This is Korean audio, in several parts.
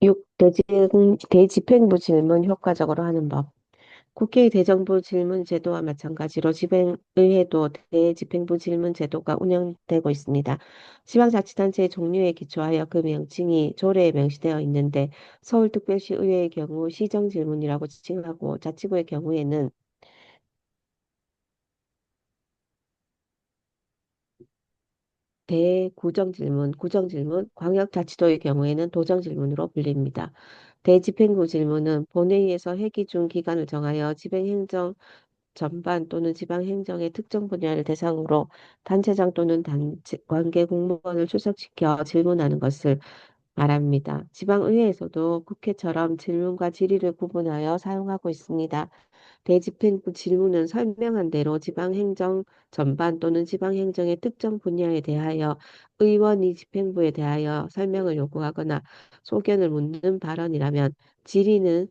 6. 대집행부 질문 효과적으로 하는 법. 국회의 대정부 질문 제도와 마찬가지로 지방의회도 대집행부 질문 제도가 운영되고 있습니다. 지방자치단체의 종류에 기초하여 그 명칭이 조례에 명시되어 있는데 서울특별시 의회의 경우 시정질문이라고 칭하고 자치구의 경우에는 대구정질문, 구정질문, 광역자치도의 경우에는 도정질문으로 불립니다. 대집행부 질문은 본회의에서 회기 중 기간을 정하여 집행행정 전반 또는 지방행정의 특정 분야를 대상으로 단체장 또는 단체 관계 공무원을 출석시켜 질문하는 것을 말합니다. 지방의회에서도 국회처럼 질문과 질의를 구분하여 사용하고 있습니다. 대집행부 질문은 설명한 대로 지방행정 전반 또는 지방행정의 특정 분야에 대하여 의원이 집행부에 대하여 설명을 요구하거나 소견을 묻는 발언이라면 질의는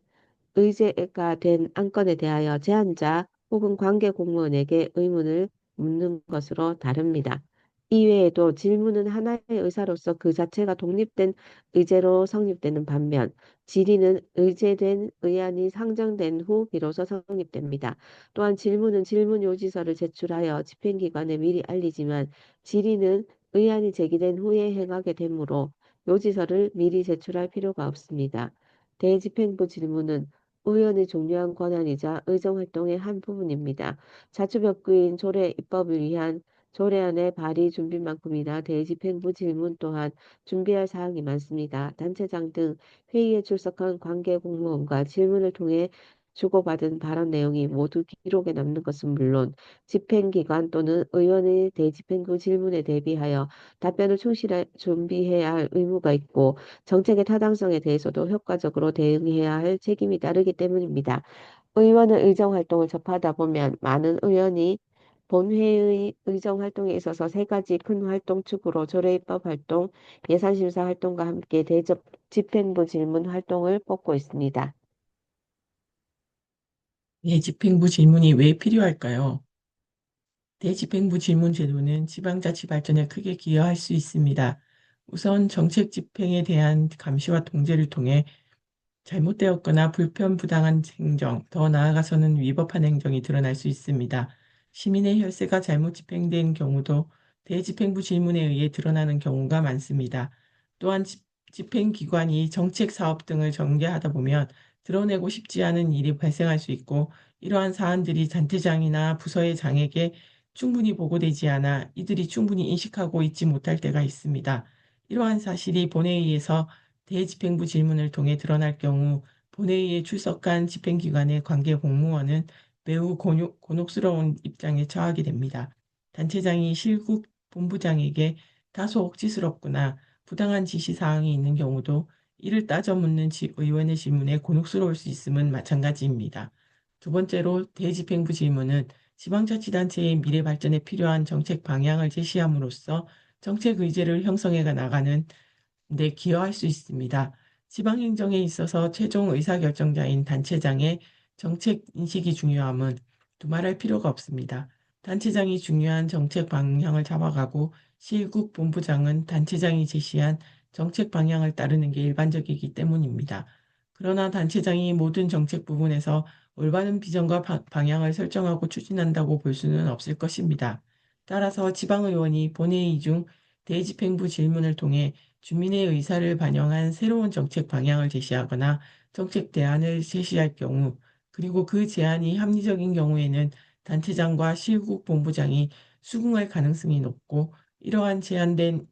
의제가 된 안건에 대하여 제안자 혹은 관계 공무원에게 의문을 묻는 것으로 다릅니다. 이외에도 질문은 하나의 의사로서 그 자체가 독립된 의제로 성립되는 반면 질의는 의제된 의안이 상정된 후 비로소 성립됩니다. 또한 질문은 질문 요지서를 제출하여 집행기관에 미리 알리지만 질의는 의안이 제기된 후에 행하게 되므로 요지서를 미리 제출할 필요가 없습니다. 대집행부 질문은 의원의 중요한 권한이자 의정활동의 한 부분입니다. 자치법규인 조례 입법을 위한 조례안의 발의 준비만큼이나 대집행부 질문 또한 준비할 사항이 많습니다. 단체장 등 회의에 출석한 관계 공무원과 질문을 통해 주고받은 발언 내용이 모두 기록에 남는 것은 물론 집행기관 또는 의원의 대집행부 질문에 대비하여 답변을 충실히 준비해야 할 의무가 있고 정책의 타당성에 대해서도 효과적으로 대응해야 할 책임이 따르기 때문입니다. 의원은 의정 활동을 접하다 보면 많은 의원이 본회의 의정 활동에 있어서 세 가지 큰 활동 축으로 조례입법 활동, 예산심사 활동과 함께 대접 집행부 질문 활동을 뽑고 있습니다. 대집행부 질문이 왜 필요할까요? 대집행부 질문 제도는 지방자치 발전에 크게 기여할 수 있습니다. 우선 정책 집행에 대한 감시와 통제를 통해 잘못되었거나 불편부당한 행정, 더 나아가서는 위법한 행정이 드러날 수 있습니다. 시민의 혈세가 잘못 집행된 경우도 대집행부 질문에 의해 드러나는 경우가 많습니다. 또한 집행기관이 정책 사업 등을 전개하다 보면 드러내고 싶지 않은 일이 발생할 수 있고 이러한 사안들이 단체장이나 부서의 장에게 충분히 보고되지 않아 이들이 충분히 인식하고 있지 못할 때가 있습니다. 이러한 사실이 본회의에서 대집행부 질문을 통해 드러날 경우 본회의에 출석한 집행기관의 관계 공무원은 매우 곤혹스러운 입장에 처하게 됩니다. 단체장이 실국 본부장에게 다소 억지스럽거나 부당한 지시 사항이 있는 경우도 이를 따져 묻는 의원의 질문에 곤혹스러울 수 있음은 마찬가지입니다. 두 번째로 대집행부 질문은 지방자치단체의 미래 발전에 필요한 정책 방향을 제시함으로써 정책 의제를 형성해 나가는 데 기여할 수 있습니다. 지방행정에 있어서 최종 의사결정자인 단체장의 정책 인식이 중요함은 두말할 필요가 없습니다. 단체장이 중요한 정책 방향을 잡아가고 실국 본부장은 단체장이 제시한 정책 방향을 따르는 게 일반적이기 때문입니다. 그러나 단체장이 모든 정책 부분에서 올바른 비전과 방향을 설정하고 추진한다고 볼 수는 없을 것입니다. 따라서 지방의원이 본회의 중 대집행부 질문을 통해 주민의 의사를 반영한 새로운 정책 방향을 제시하거나 정책 대안을 제시할 경우, 그리고 그 제안이 합리적인 경우에는 단체장과 실국 본부장이 수긍할 가능성이 높고, 이러한 제안된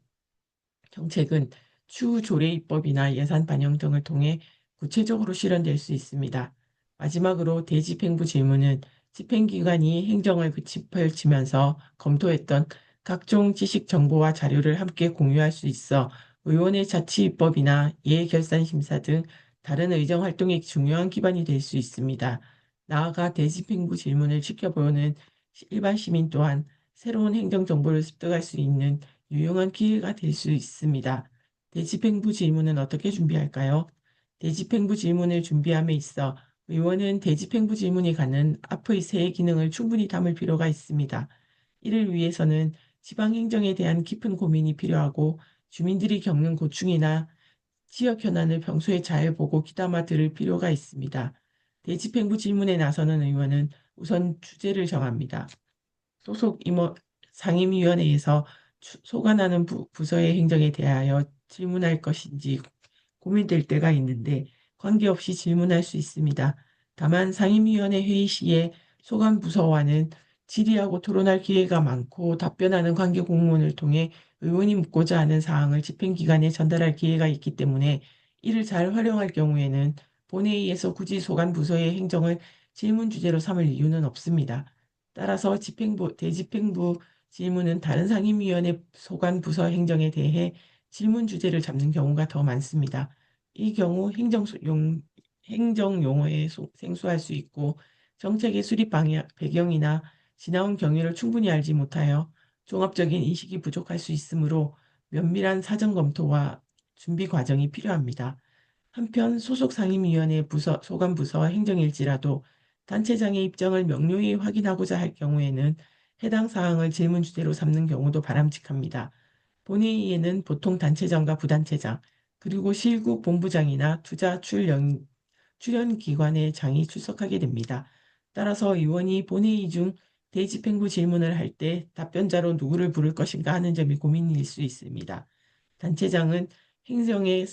정책은 추후 조례입법이나 예산 반영 등을 통해 구체적으로 실현될 수 있습니다. 마지막으로 대집행부 질문은 집행기관이 행정을 펼치면서 검토했던 각종 지식 정보와 자료를 함께 공유할 수 있어 의원의 자치입법이나 예결산심사 등 다른 의정활동의 중요한 기반이 될 수 있습니다. 나아가 대집행부 질문을 지켜보는 일반 시민 또한 새로운 행정정보를 습득할 수 있는 유용한 기회가 될 수 있습니다. 대집행부 질문은 어떻게 준비할까요? 대집행부 질문을 준비함에 있어 의원은 대집행부 질문이 갖는 앞의 세 기능을 충분히 담을 필요가 있습니다. 이를 위해서는 지방행정에 대한 깊은 고민이 필요하고 주민들이 겪는 고충이나 지역 현안을 평소에 잘 보고 귀담아 들을 필요가 있습니다. 대집행부 질문에 나서는 의원은 우선 주제를 정합니다. 소속 임원 상임위원회에서 소관하는 부서의 행정에 대하여 질문할 것인지 고민될 때가 있는데 관계없이 질문할 수 있습니다. 다만 상임위원회 회의 시에 소관 부서와는 질의하고 토론할 기회가 많고 답변하는 관계 공무원을 통해 의원이 묻고자 하는 사항을 집행기관에 전달할 기회가 있기 때문에 이를 잘 활용할 경우에는 본회의에서 굳이 소관 부서의 행정을 질문 주제로 삼을 이유는 없습니다. 따라서 대집행부 질문은 다른 상임위원회 소관 부서 행정에 대해 질문 주제를 잡는 경우가 더 많습니다. 이 경우 행정 용어에 생소할 수 있고 정책의 수립 배경이나 지나온 경위를 충분히 알지 못하여 종합적인 인식이 부족할 수 있으므로 면밀한 사전 검토와 준비 과정이 필요합니다. 한편 소속 상임위원회 소관 부서 행정일지라도 단체장의 입장을 명료히 확인하고자 할 경우에는 해당 사항을 질문 주제로 삼는 경우도 바람직합니다. 본회의에는 보통 단체장과 부단체장, 그리고 실국 본부장이나 출연기관의 장이 출석하게 됩니다. 따라서 의원이 본회의 중 대집행부 질문을 할 때 답변자로 누구를 부를 것인가 하는 점이 고민일 수 있습니다. 단체장은 행정의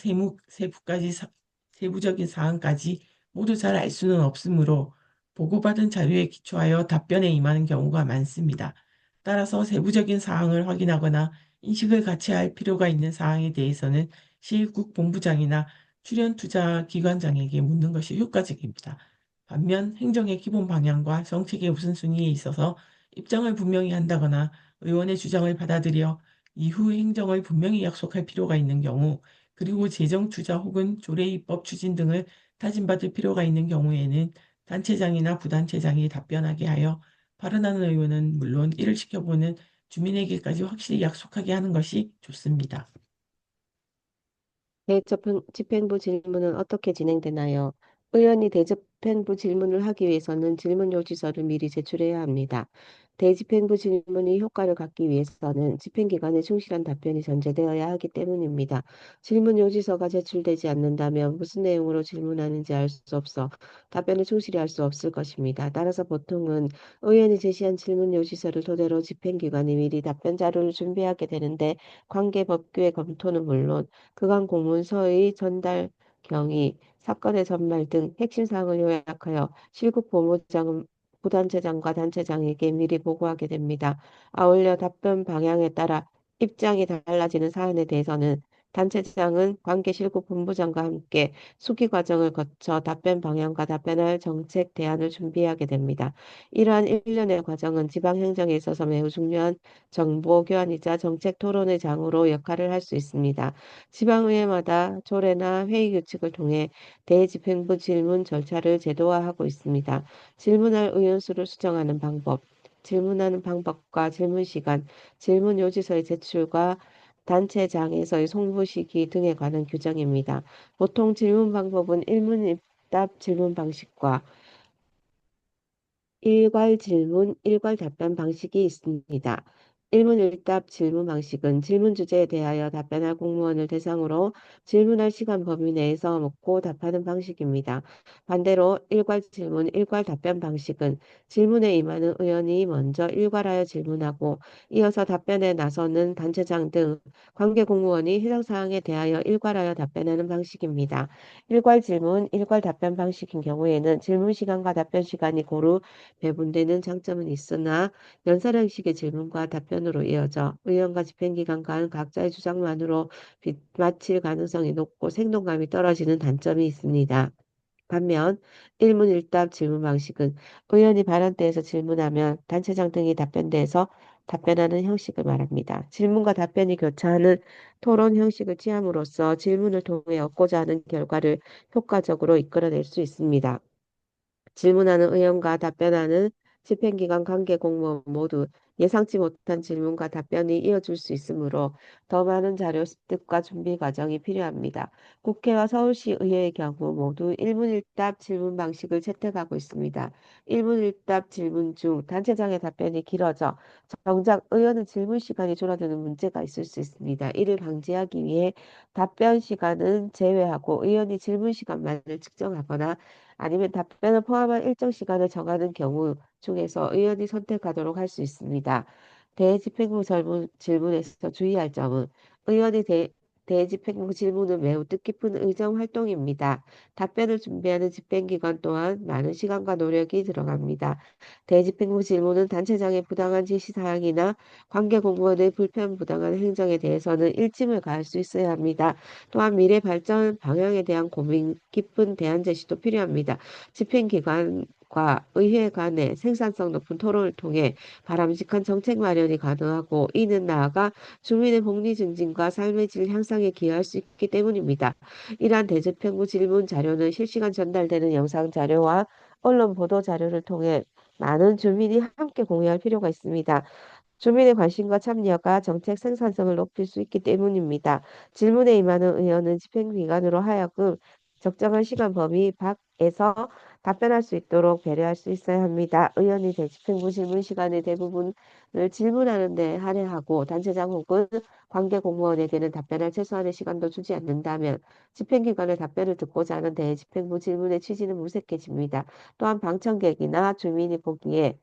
세부적인 사항까지 모두 잘 알 수는 없으므로 보고받은 자료에 기초하여 답변에 임하는 경우가 많습니다. 따라서 세부적인 사항을 확인하거나 인식을 같이 할 필요가 있는 사항에 대해서는 시국 본부장이나 출연투자기관장에게 묻는 것이 효과적입니다. 반면 행정의 기본 방향과 정책의 우선순위에 있어서 입장을 분명히 한다거나 의원의 주장을 받아들여 이후 행정을 분명히 약속할 필요가 있는 경우, 그리고 재정 투자 혹은 조례 입법 추진 등을 타진받을 필요가 있는 경우에는 단체장이나 부단체장이 답변하게 하여 발언하는 의원은 물론 이를 지켜보는 주민에게까지 확실히 약속하게 하는 것이 좋습니다. 대집행부 질문은 어떻게 진행되나요? 의원이 대집행부 질문을 하기 위해서는 질문 요지서를 미리 제출해야 합니다. 대집행부 질문이 효과를 갖기 위해서는 집행기관에 충실한 답변이 전제되어야 하기 때문입니다. 질문 요지서가 제출되지 않는다면 무슨 내용으로 질문하는지 알 수 없어 답변을 충실히 할 수 없을 것입니다. 따라서 보통은 의원이 제시한 질문 요지서를 토대로 집행기관이 미리 답변 자료를 준비하게 되는데 관계 법규의 검토는 물론 그간 공문서의 전달 경위, 사건의 전말 등 핵심 사항을 요약하여 실국 본부장은 부단체장과 단체장에게 미리 보고하게 됩니다. 아울러 답변 방향에 따라 입장이 달라지는 사안에 대해서는 단체장은 관계 실국 본부장과 함께 수기 과정을 거쳐 답변 방향과 답변할 정책 대안을 준비하게 됩니다. 이러한 일련의 과정은 지방행정에 있어서 매우 중요한 정보 교환이자 정책 토론의 장으로 역할을 할 수 있습니다. 지방의회마다 조례나 회의 규칙을 통해 대집행부 질문 절차를 제도화하고 있습니다. 질문할 의원 수를 수정하는 방법, 질문하는 방법과 질문 시간, 질문 요지서의 제출과 단체장에서의 송부 시기 등에 관한 규정입니다. 보통 질문 방법은 일문일답 질문 방식과 일괄 질문, 일괄 답변 방식이 있습니다. 일문일답 질문 방식은 질문 주제에 대하여 답변할 공무원을 대상으로 질문할 시간 범위 내에서 묻고 답하는 방식입니다. 반대로 일괄 질문, 일괄 답변 방식은 질문에 임하는 의원이 먼저 일괄하여 질문하고 이어서 답변에 나서는 단체장 등 관계 공무원이 해당 사항에 대하여 일괄하여 답변하는 방식입니다. 일괄 질문, 일괄 답변 방식인 경우에는 질문 시간과 답변 시간이 고루 배분되는 장점은 있으나 연설형식의 질문과 답변으로 이어져 의원과 집행기관 간 각자의 주장만으로 빗맞힐 가능성이 높고 생동감이 떨어지는 단점이 있습니다. 반면 일문일답 질문 방식은 의원이 발언대에서 질문하면 단체장 등이 답변대에서 답변하는 형식을 말합니다. 질문과 답변이 교차하는 토론 형식을 취함으로써 질문을 통해 얻고자 하는 결과를 효과적으로 이끌어낼 수 있습니다. 질문하는 의원과 답변하는 집행기관 관계 공무원 모두 예상치 못한 질문과 답변이 이어질 수 있으므로 더 많은 자료 습득과 준비 과정이 필요합니다. 국회와 서울시 의회의 경우 모두 1문 1답 질문 방식을 채택하고 있습니다. 1문 1답 질문 중 단체장의 답변이 길어져 정작 의원은 질문 시간이 줄어드는 문제가 있을 수 있습니다. 이를 방지하기 위해 답변 시간은 제외하고 의원이 질문 시간만을 측정하거나 아니면 답변을 포함한 일정 시간을 정하는 경우 중에서 의원이 선택하도록 할 수 있습니다. 대집행부 질문에서 주의할 점은 의원이 대집행부 질문은 매우 뜻깊은 의정 활동입니다. 답변을 준비하는 집행기관 또한 많은 시간과 노력이 들어갑니다. 대집행부 질문은 단체장의 부당한 지시사항이나 관계 공무원의 불편부당한 행정에 대해서는 일침을 가할 수 있어야 합니다. 또한 미래 발전 방향에 대한 고민 깊은 대안 제시도 필요합니다. 집행기관과 의회 간의 생산성 높은 토론을 통해 바람직한 정책 마련이 가능하고 이는 나아가 주민의 복리 증진과 삶의 질 향상에 기여할 수 있기 때문입니다. 이러한 대집행부 질문 자료는 실시간 전달되는 영상 자료와 언론 보도 자료를 통해 많은 주민이 함께 공유할 필요가 있습니다. 주민의 관심과 참여가 정책 생산성을 높일 수 있기 때문입니다. 질문에 임하는 의원은 집행기관으로 하여금 적정한 시간 범위 밖에서 답변할 수 있도록 배려할 수 있어야 합니다. 의원이 대집행부 질문 시간의 대부분을 질문하는 데 할애하고 단체장 혹은 관계 공무원에게는 답변할 최소한의 시간도 주지 않는다면 집행기관의 답변을 듣고자 하는 대집행부 질문의 취지는 무색해집니다. 또한 방청객이나 주민이 보기에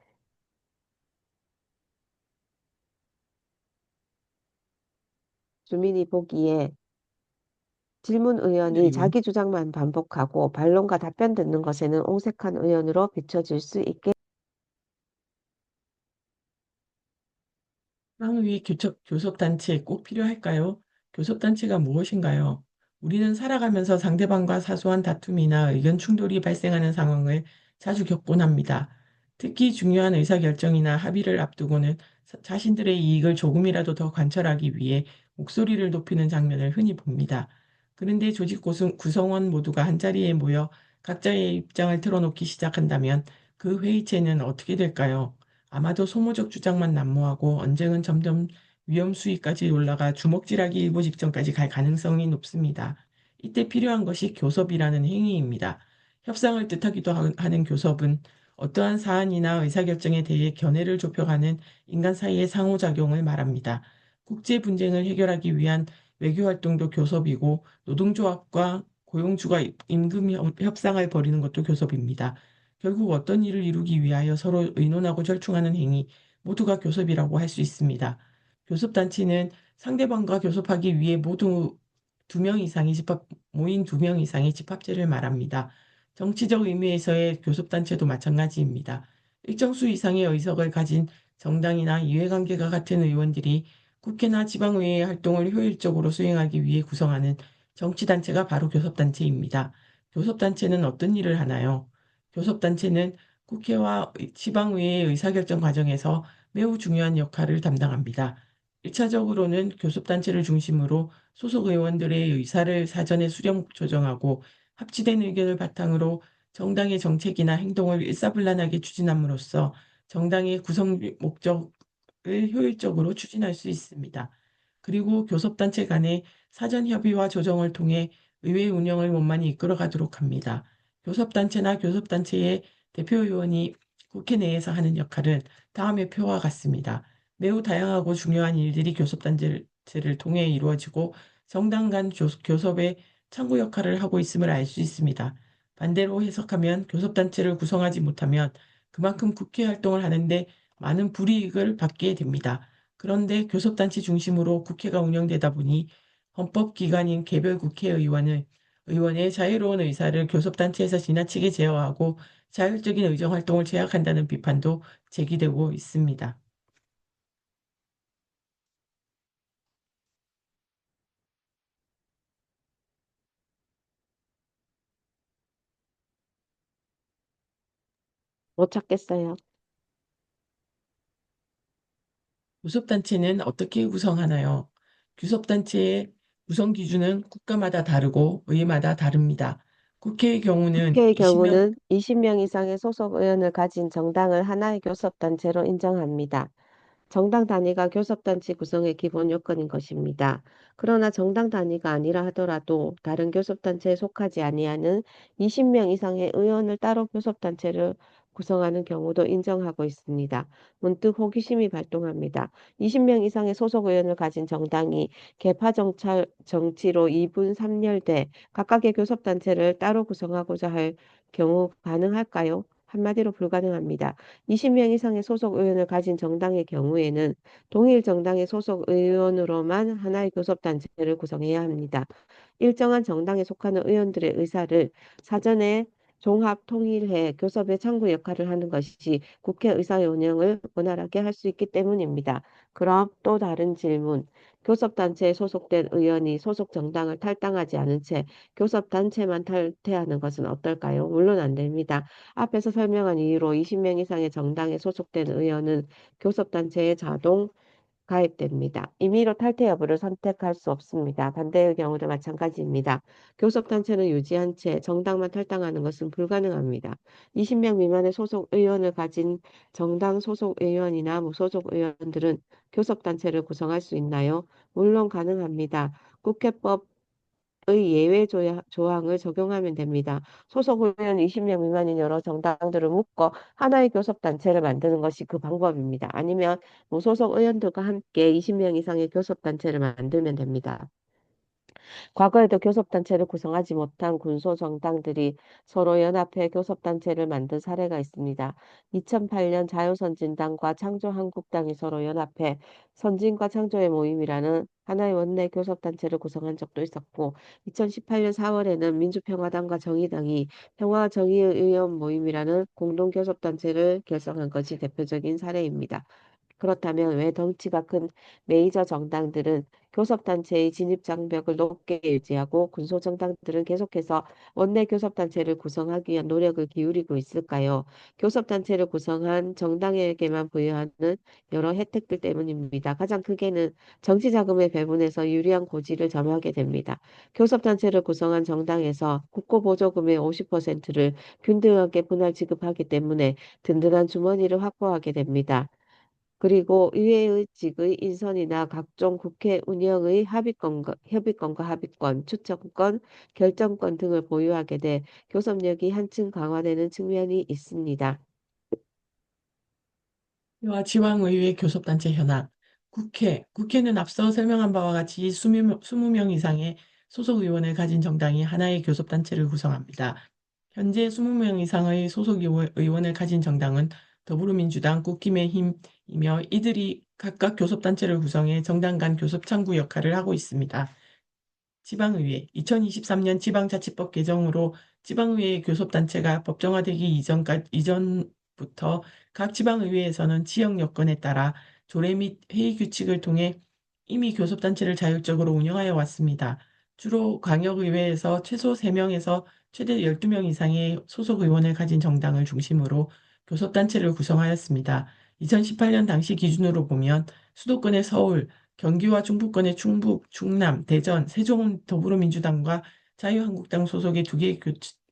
질문 의원이 그리고 자기 주장만 반복하고 반론과 답변 듣는 것에는 옹색한 의원으로 비춰질 수 있게 지방의 교섭단체 꼭 필요할까요? 교섭단체가 무엇인가요? 우리는 살아가면서 상대방과 사소한 다툼이나 의견 충돌이 발생하는 상황을 자주 겪곤 합니다. 특히 중요한 의사결정이나 합의를 앞두고는 자신들의 이익을 조금이라도 더 관철하기 위해 목소리를 높이는 장면을 흔히 봅니다. 그런데 조직 구성원 모두가 한자리에 모여 각자의 입장을 틀어놓기 시작한다면 그 회의체는 어떻게 될까요? 아마도 소모적 주장만 난무하고 언쟁은 점점 위험 수위까지 올라가 주먹질하기 일보 직전까지 갈 가능성이 높습니다. 이때 필요한 것이 교섭이라는 행위입니다. 협상을 뜻하기도 하는 교섭은 어떠한 사안이나 의사결정에 대해 견해를 좁혀가는 인간 사이의 상호작용을 말합니다. 국제 분쟁을 해결하기 위한 외교 활동도 교섭이고 노동조합과 고용주가 임금 협상을 벌이는 것도 교섭입니다. 결국 어떤 일을 이루기 위하여 서로 의논하고 절충하는 행위 모두가 교섭이라고 할 수 있습니다. 교섭단체는 상대방과 교섭하기 위해 모인 2명 이상의 집합체를 말합니다. 정치적 의미에서의 교섭단체도 마찬가지입니다. 일정 수 이상의 의석을 가진 정당이나 이해관계가 같은 의원들이 국회나 지방의회의 활동을 효율적으로 수행하기 위해 구성하는 정치단체가 바로 교섭단체입니다. 교섭단체는 어떤 일을 하나요? 교섭단체는 국회와 지방의회의 의사결정 과정에서 매우 중요한 역할을 담당합니다. 1차적으로는 교섭단체를 중심으로 소속 의원들의 의사를 사전에 수렴 조정하고 합치된 의견을 바탕으로 정당의 정책이나 행동을 일사불란하게 추진함으로써 정당의 구성 목적을 효율적으로 추진할 수 있습니다. 그리고 교섭단체 간의 사전 협의와 조정을 통해 의회 운영을 원만히 이끌어가도록 합니다. 교섭단체나 교섭단체의 대표의원이 국회 내에서 하는 역할은 다음의 표와 같습니다. 매우 다양하고 중요한 일들이 교섭단체를 통해 이루어지고 정당 간 교섭의 창구 역할을 하고 있음을 알 수 있습니다. 반대로 해석하면 교섭단체를 구성하지 못하면 그만큼 국회 활동을 하는데 많은 불이익을 받게 됩니다. 그런데 교섭단체 중심으로 국회가 운영되다 보니 헌법기관인 개별 의원의 자유로운 의사를 교섭단체에서 지나치게 제어하고 자율적인 의정활동을 제약한다는 비판도 제기되고 있습니다. 못 찾겠어요. 교섭단체는 어떻게 구성하나요? 교섭단체의 구성 기준은 국가마다 다르고 의회마다 다릅니다. 국회의 경우는 국회의 20명, 경우는 20명 이상의 소속 의원을 가진 정당을 하나의 교섭단체로 인정합니다. 정당 단위가 교섭단체 구성의 기본 요건인 것입니다. 그러나 정당 단위가 아니라 하더라도 다른 교섭단체에 속하지 아니하는 20명 이상의 의원을 따로 교섭단체를 구성하는 경우도 인정하고 있습니다. 문득 호기심이 발동합니다. 20명 이상의 소속 의원을 가진 정당이 계파 정치로 2분 3렬돼 각각의 교섭단체를 따로 구성하고자 할 경우 가능할까요? 한마디로 불가능합니다. 20명 이상의 소속 의원을 가진 정당의 경우에는 동일 정당의 소속 의원으로만 하나의 교섭단체를 구성해야 합니다. 일정한 정당에 속하는 의원들의 의사를 사전에 종합 통일해 교섭의 창구 역할을 하는 것이 국회 의사의 운영을 원활하게 할 수 있기 때문입니다. 그럼 또 다른 질문. 교섭단체에 소속된 의원이 소속 정당을 탈당하지 않은 채 교섭단체만 탈퇴하는 것은 어떨까요? 물론 안 됩니다. 앞에서 설명한 이유로 20명 이상의 정당에 소속된 의원은 교섭단체에 자동 가입됩니다. 임의로 탈퇴 여부를 선택할 수 없습니다. 반대의 경우도 마찬가지입니다. 교섭단체는 유지한 채 정당만 탈당하는 것은 불가능합니다. 20명 미만의 소속 의원을 가진 정당 소속 의원이나 무소속 의원들은 교섭단체를 구성할 수 있나요? 물론 가능합니다. 국회법 의 조항을 적용하면 됩니다. 소속 의원 20명 미만인 여러 정당들을 묶어 하나의 교섭단체를 만드는 것이 그 방법입니다. 아니면 무소속 의원들과 함께 20명 이상의 교섭단체를 만들면 됩니다. 과거에도 교섭단체를 구성하지 못한 군소정당들이 서로 연합해 교섭단체를 만든 사례가 있습니다. 2008년 자유선진당과 창조한국당이 서로 연합해 선진과 창조의 모임이라는 하나의 원내 교섭단체를 구성한 적도 있었고, 2018년 4월에는 민주평화당과 정의당이 평화와 정의의 의원 모임이라는 공동교섭단체를 결성한 것이 대표적인 사례입니다. 그렇다면 왜 덩치가 큰 메이저 정당들은 교섭단체의 진입 장벽을 높게 유지하고 군소정당들은 계속해서 원내 교섭단체를 구성하기 위한 노력을 기울이고 있을까요? 교섭단체를 구성한 정당에게만 부여하는 여러 혜택들 때문입니다. 가장 크게는 정치자금의 배분에서 유리한 고지를 점하게 됩니다. 교섭단체를 구성한 정당에서 국고보조금의 50%를 균등하게 분할 지급하기 때문에 든든한 주머니를 확보하게 됩니다. 그리고 의회의직의 인선이나 각종 국회 운영의 협의권과 합의권, 추천권, 결정권 등을 보유하게 돼 교섭력이 한층 강화되는 측면이 있습니다. 와 지방의회 교섭단체 현황. 국회는 앞서 설명한 바와 같이 20명 이상의 소속 의원을 가진 정당이 하나의 교섭단체를 구성합니다. 현재 20명 이상의 소속 의원을 가진 정당은 더불어민주당, 국힘의힘이며 이들이 각각 교섭단체를 구성해 정당 간 교섭 창구 역할을 하고 있습니다. 지방의회 2023년 지방자치법 개정으로 지방의회 교섭단체가 법정화되기 이전부터 각 지방의회에서는 지역 여건에 따라 조례 및 회의 규칙을 통해 이미 교섭단체를 자율적으로 운영하여 왔습니다. 주로 광역의회에서 최소 3명에서 최대 12명 이상의 소속 의원을 가진 정당을 중심으로 교섭단체를 구성하였습니다. 2018년 당시 기준으로 보면 수도권의 서울, 경기와 중부권의 충북, 충남, 대전, 세종은 더불어민주당과 자유한국당 소속의 두 개의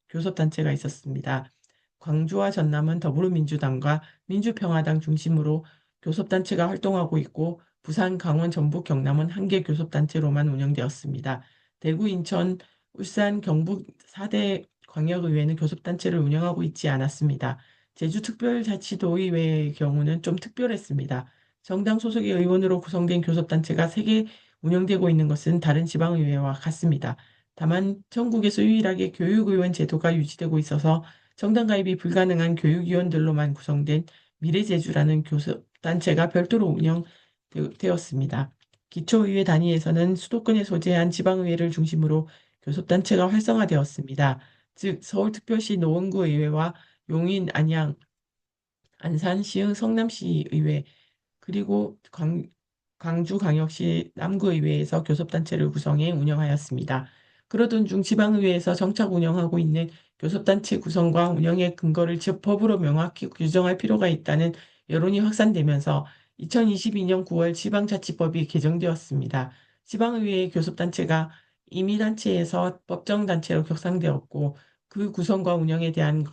교섭단체가 있었습니다. 광주와 전남은 더불어민주당과 민주평화당 중심으로 교섭단체가 활동하고 있고 부산, 강원, 전북, 경남은 한 개 교섭단체로만 운영되었습니다. 대구, 인천, 울산, 경북 4대 광역의회는 교섭단체를 운영하고 있지 않았습니다. 제주특별자치도의회의 경우는 좀 특별했습니다. 정당 소속의 의원으로 구성된 교섭단체가 3개 운영되고 있는 것은 다른 지방의회와 같습니다. 다만 전국에서 유일하게 교육의원 제도가 유지되고 있어서 정당 가입이 불가능한 교육위원들로만 구성된 미래제주라는 교섭단체가 별도로 운영되었습니다. 기초의회 단위에서는 수도권에 소재한 지방의회를 중심으로 교섭단체가 활성화되었습니다. 즉 서울특별시 노원구의회와 용인, 안양, 안산, 시흥, 성남시의회 그리고 광주광역시 남구의회에서 교섭단체를 구성해 운영하였습니다. 그러던 중 지방의회에서 정착 운영하고 있는 교섭단체 구성과 운영의 근거를 법으로 명확히 규정할 필요가 있다는 여론이 확산되면서 2022년 9월 지방자치법이 개정되었습니다. 지방의회의 교섭단체가 임의단체에서 법정단체로 격상되었고 그 구성과 운영에 대한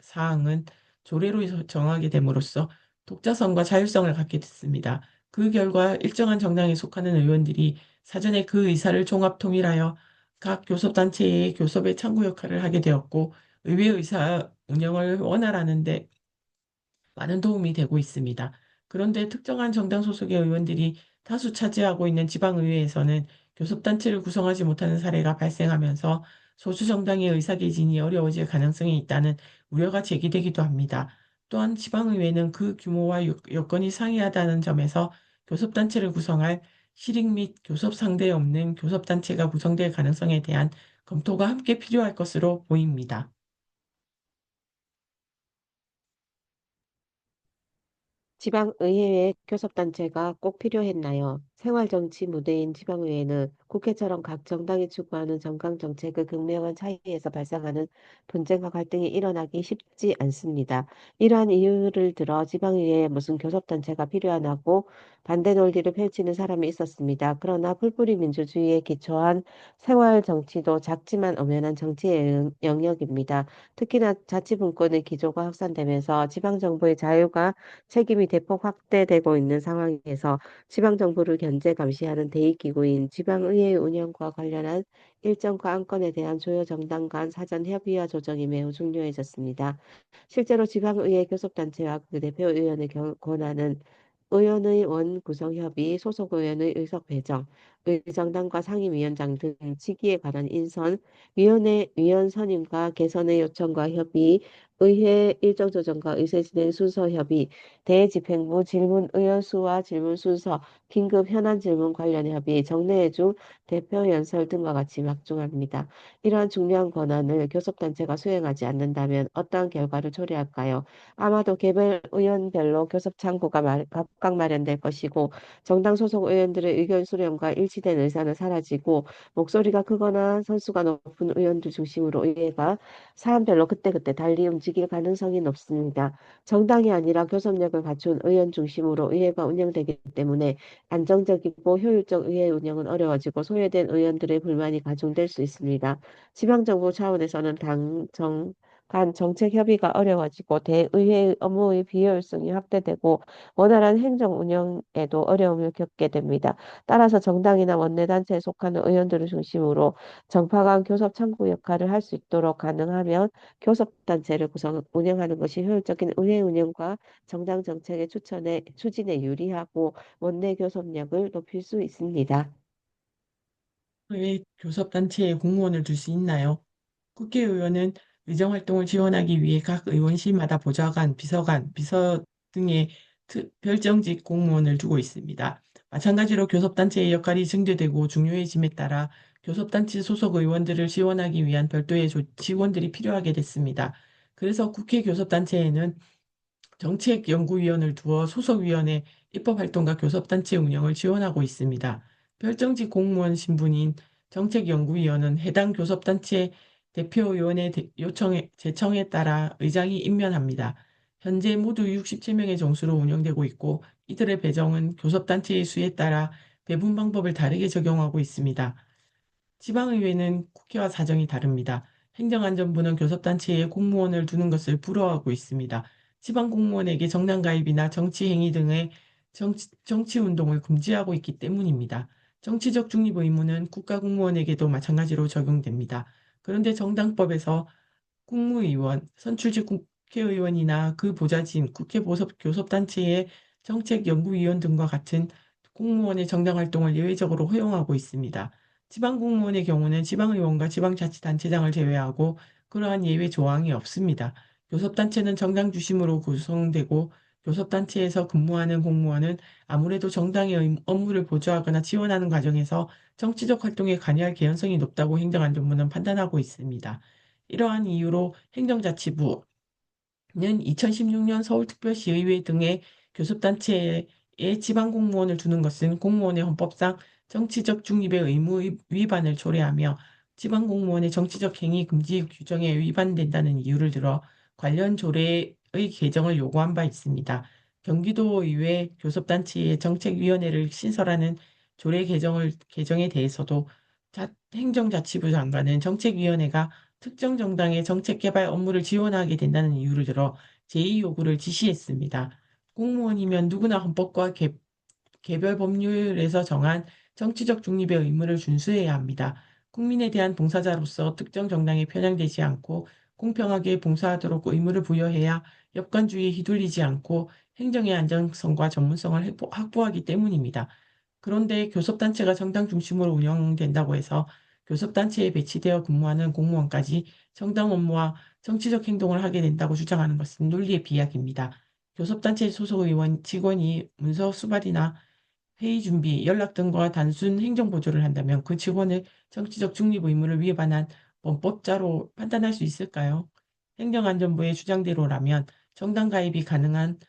사항은 조례로 정하게 됨으로써 독자성과 자율성을 갖게 됐습니다. 그 결과 일정한 정당에 속하는 의원들이 사전에 그 의사를 종합 통일하여 각 교섭단체의 교섭의 창구 역할을 하게 되었고, 의회 의사 운영을 원활하는 데 많은 도움이 되고 있습니다. 그런데 특정한 정당 소속의 의원들이 다수 차지하고 있는 지방의회에서는 교섭단체를 구성하지 못하는 사례가 발생하면서 소수 정당의 의사개진이 어려워질 가능성이 있다는 우려가 제기되기도 합니다. 또한 지방의회는 그 규모와 여건이 상이하다는 점에서 교섭단체를 구성할 실익 및 교섭 상대 없는 교섭단체가 구성될 가능성에 대한 검토가 함께 필요할 것으로 보입니다. 지방의회의 교섭단체가 꼭 필요했나요? 생활정치 무대인 지방의회는 국회처럼 각 정당이 추구하는 정강 정책의 극명한 차이에서 발생하는 분쟁과 갈등이 일어나기 쉽지 않습니다. 이러한 이유를 들어 지방의회에 무슨 교섭단체가 필요하냐고 반대 논리를 펼치는 사람이 있었습니다. 그러나 풀뿌리 민주주의에 기초한 생활정치도 작지만 엄연한 정치의 영역입니다. 특히나 자치분권의 기조가 확산되면서 지방정부의 자유가 책임이 대폭 확대되고 있는 상황에서 지방정부를 견제 감시하는 대의기구인 지방의회 운영과 관련한 일정과 안건에 대한 주요 정당 간 사전 협의와 조정이 매우 중요해졌습니다. 실제로 지방의회 교섭단체와 그 대표의원의 권한은 의원의 원구성협의, 소속의원의 의석 배정, 의정단과 상임위원장 등 직위에 관한 인선, 위원 선임과 개선의 요청과 협의, 의회 일정 조정과 의회 진행 순서 협의, 대집행부 질문 의원 수와 질문 순서, 긴급 현안 질문 관련 협의, 정례회 중 대표 연설 등과 같이 막중합니다. 이러한 중요한 권한을 교섭단체가 수행하지 않는다면 어떠한 결과를 초래할까요? 아마도 개별 의원별로 교섭 창구가 각각 마련될 것이고 정당 소속 의원들의 의견 수렴과 일치된 의사는 사라지고 목소리가 크거나 선수가 높은 의원들 중심으로 의회가 사안별로 그때그때 달리 움직일 가능성이 높습니다. 정당이 아니라 교섭력을 갖춘 의원 중심으로 의회가 운영되기 때문에 안정적이고 효율적 의회 운영은 어려워지고 소외된 의원들의 불만이 가중될 수 있습니다. 지방정부 차원에서는 간 정책 협의가 어려워지고 대의회의 업무의 비효율성이 확대되고 원활한 행정 운영에도 어려움을 겪게 됩니다. 따라서 정당이나 원내단체에 속하는 의원들을 중심으로 정파 간 교섭 창구 역할을 할 수 있도록 가능하면 교섭단체를 운영하는 것이 효율적인 의회 운영과 정당 정책의 추진에 유리하고 원내 교섭력을 높일 수 있습니다. 왜 교섭단체에 공무원을 둘 수 있나요? 국회의원은 의정활동을 지원하기 위해 각 의원실마다 보좌관, 비서관, 비서 등의 별정직 공무원을 두고 있습니다. 마찬가지로 교섭단체의 역할이 증대되고 중요해짐에 따라 교섭단체 소속 의원들을 지원하기 위한 별도의 직원들이 필요하게 됐습니다. 그래서 국회 교섭단체에는 정책연구위원을 두어 소속위원회 입법활동과 교섭단체 운영을 지원하고 있습니다. 별정직 공무원 신분인 정책연구위원은 해당 교섭단체 대표위원회 제청에 따라 의장이 임명합니다. 현재 모두 67명의 정수로 운영되고 있고 이들의 배정은 교섭단체의 수에 따라 배분 방법을 다르게 적용하고 있습니다. 지방의회는 국회와 사정이 다릅니다. 행정안전부는 교섭단체에 공무원을 두는 것을 불허하고 있습니다. 지방 공무원에게 정당 가입이나 정치 행위 등의 정치 운동을 금지하고 있기 때문입니다. 정치적 중립 의무는 국가 공무원에게도 마찬가지로 적용됩니다. 그런데 정당법에서 국무위원, 선출직 국회의원이나 그 보좌진, 교섭단체의 정책연구위원 등과 같은 공무원의 정당활동을 예외적으로 허용하고 있습니다. 지방공무원의 경우는 지방의원과 지방자치단체장을 제외하고 그러한 예외 조항이 없습니다. 교섭단체는 정당 중심으로 구성되고 교섭단체에서 근무하는 공무원은 아무래도 정당의 업무를 보조하거나 지원하는 과정에서 정치적 활동에 관여할 개연성이 높다고 행정안전부는 판단하고 있습니다. 이러한 이유로 행정자치부는 2016년 서울특별시의회 등의 교섭단체에 지방공무원을 두는 것은 공무원의 헌법상 정치적 중립의 의무 위반을 초래하며 지방공무원의 정치적 행위 금지 규정에 위반된다는 이유를 들어 관련 조례의 개정을 요구한 바 있습니다. 경기도의회 교섭단체의 정책위원회를 신설하는 개정에 대해서도 행정자치부 장관은 정책위원회가 특정 정당의 정책 개발 업무를 지원하게 된다는 이유를 들어 제2 요구를 지시했습니다. 공무원이면 누구나 헌법과 개별 법률에서 정한 정치적 중립의 의무를 준수해야 합니다. 국민에 대한 봉사자로서 특정 정당에 편향되지 않고 공평하게 봉사하도록 의무를 부여해야 역관주의에 휘둘리지 않고 행정의 안정성과 전문성을 확보하기 때문입니다. 그런데 교섭단체가 정당 중심으로 운영된다고 해서 교섭단체에 배치되어 근무하는 공무원까지 정당 업무와 정치적 행동을 하게 된다고 주장하는 것은 논리의 비약입니다. 교섭단체 소속 의원 직원이 문서 수발이나 회의 준비, 연락 등과 단순 행정 보조를 한다면 그 직원을 정치적 중립 의무를 위반한 범법자로 판단할 수 있을까요? 행정안전부의 주장대로라면 정당 가입이 가능한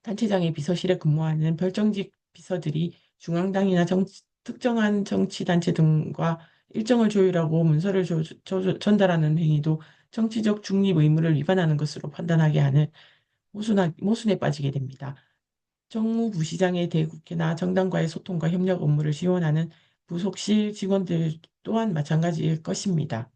단체장의 비서실에 근무하는 별정직 비서들이 중앙당이나 특정한 정치단체 등과 일정을 조율하고 문서를 전달하는 행위도 정치적 중립 의무를 위반하는 것으로 판단하게 하는 모순에 빠지게 됩니다. 정무부시장의 대국회나 정당과의 소통과 협력 업무를 지원하는 부속실 직원들 또한 마찬가지일 것입니다.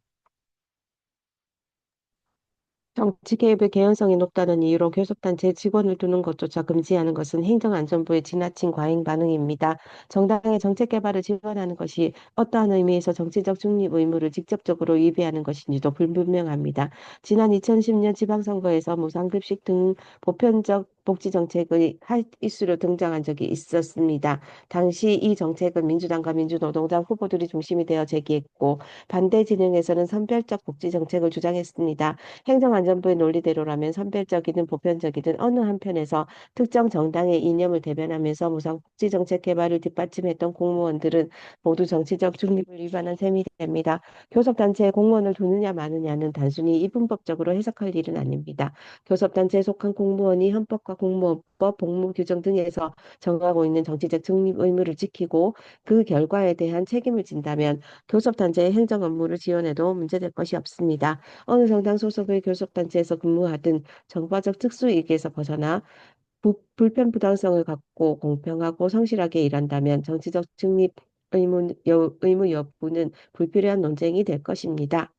정치 개입의 개연성이 높다는 이유로 교섭단체에 직원을 두는 것조차 금지하는 것은 행정안전부의 지나친 과잉 반응입니다. 정당의 정책 개발을 지원하는 것이 어떠한 의미에서 정치적 중립 의무를 직접적으로 위배하는 것인지도 불분명합니다. 지난 2010년 지방선거에서 무상급식 등 보편적 복지 정책의 한 이슈로 등장한 적이 있었습니다. 당시 이 정책은 민주당과 민주노동당 후보들이 중심이 되어 제기했고 반대 진영에서는 선별적 복지 정책을 주장했습니다. 행정안전부의 논리대로라면 선별적이든 보편적이든 어느 한편에서 특정 정당의 이념을 대변하면서 무상복지정책 개발을 뒷받침했던 공무원들은 모두 정치적 중립을 위반한 셈이 됩니다. 교섭단체에 공무원을 두느냐 마느냐는 단순히 이분법적으로 해석할 일은 아닙니다. 교섭단체에 속한 공무원이 헌법과 공무원법, 복무규정 등에서 정하고 있는 정치적 중립 의무를 지키고 그 결과에 대한 책임을 진다면 교섭단체의 행정 업무를 지원해도 문제될 것이 없습니다. 어느 정당 소속의 교섭단체에서 근무하든 정파적 특수이익에서 벗어나 불편 부당성을 갖고 공평하고 성실하게 일한다면 정치적 중립 의무 여부는 불필요한 논쟁이 될 것입니다.